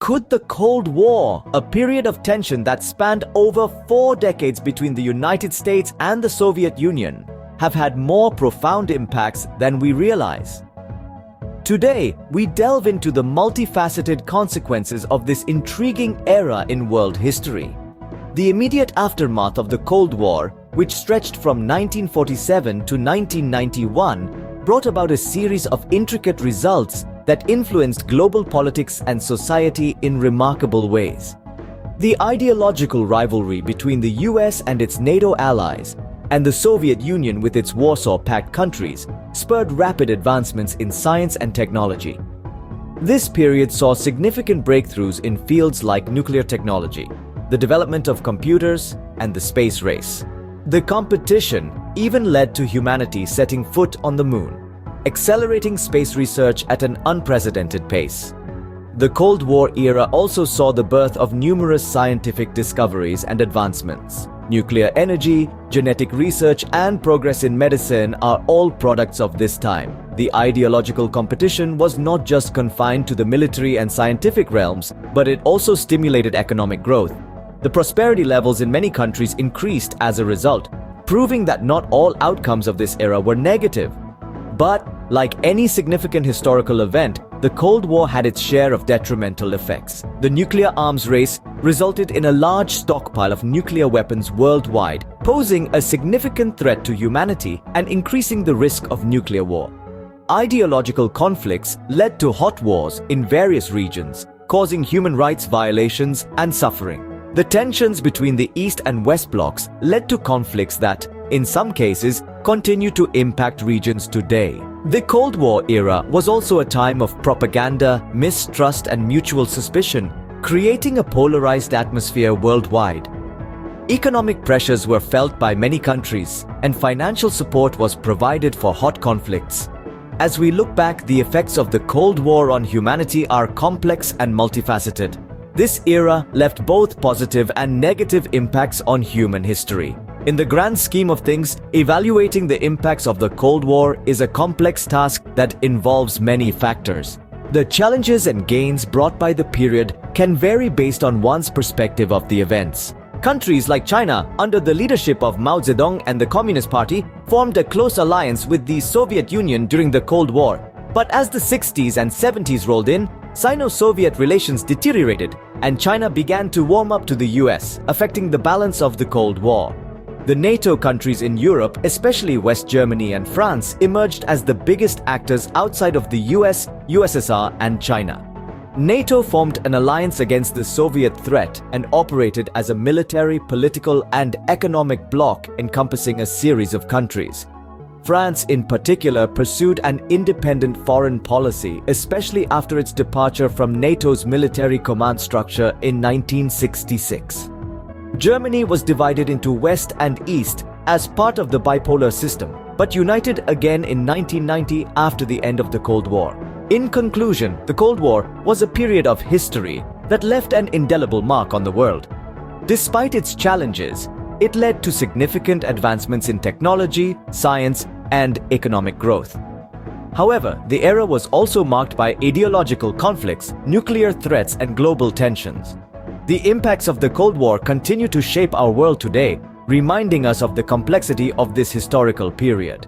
Could the Cold War, a period of tension that spanned over 4 decades between the United States and the Soviet Union, have had more profound impacts than we realize? Today, we delve into the multifaceted consequences of this intriguing era in world history. The immediate aftermath of the Cold War, which stretched from 1947 to 1991, brought about a series of intricate results that influenced global politics and society in remarkable ways. The ideological rivalry between the US and its NATO allies and the Soviet Union with its Warsaw Pact countries spurred rapid advancements in science and technology. This period saw significant breakthroughs in fields like nuclear technology, the development of computers, and the space race. The competition even led to humanity setting foot on the moon, accelerating space research at an unprecedented pace. The Cold War era also saw the birth of numerous scientific discoveries and advancements. Nuclear energy, genetic research, and progress in medicine are all products of this time. The ideological competition was not just confined to the military and scientific realms, but it also stimulated economic growth. The prosperity levels in many countries increased as a result, proving that not all outcomes of this era were negative. But, like any significant historical event, the Cold War had its share of detrimental effects. The nuclear arms race resulted in a large stockpile of nuclear weapons worldwide, posing a significant threat to humanity and increasing the risk of nuclear war. Ideological conflicts led to hot wars in various regions, causing human rights violations and suffering. The tensions between the East and West blocs led to conflicts that, in some cases, continue to impact regions today. The Cold War era was also a time of propaganda, mistrust, and mutual suspicion, creating a polarized atmosphere worldwide. Economic pressures were felt by many countries, and financial support was provided for hot conflicts. As we look back, the effects of the Cold War on humanity are complex and multifaceted. This era left both positive and negative impacts on human history. In the grand scheme of things, evaluating the impacts of the Cold War is a complex task that involves many factors. The challenges and gains brought by the period can vary based on one's perspective of the events. Countries like China, under the leadership of Mao Zedong and the Communist Party, formed a close alliance with the Soviet Union during the Cold War. But as the 60s and 70s rolled in, Sino-Soviet relations deteriorated, and China began to warm up to the US, affecting the balance of the Cold War. The NATO countries in Europe, especially West Germany and France, emerged as the biggest actors outside of the US, USSR, and China. NATO formed an alliance against the Soviet threat and operated as a military, political, and economic bloc encompassing a series of countries. France, in particular, pursued an independent foreign policy, especially after its departure from NATO's military command structure in 1966. Germany was divided into West and East as part of the bipolar system, but united again in 1990 after the end of the Cold War. In conclusion, the Cold War was a period of history that left an indelible mark on the world. Despite its challenges, it led to significant advancements in technology, science, and economic growth. However, the era was also marked by ideological conflicts, nuclear threats, and global tensions. The impacts of the Cold War continue to shape our world today, reminding us of the complexity of this historical period.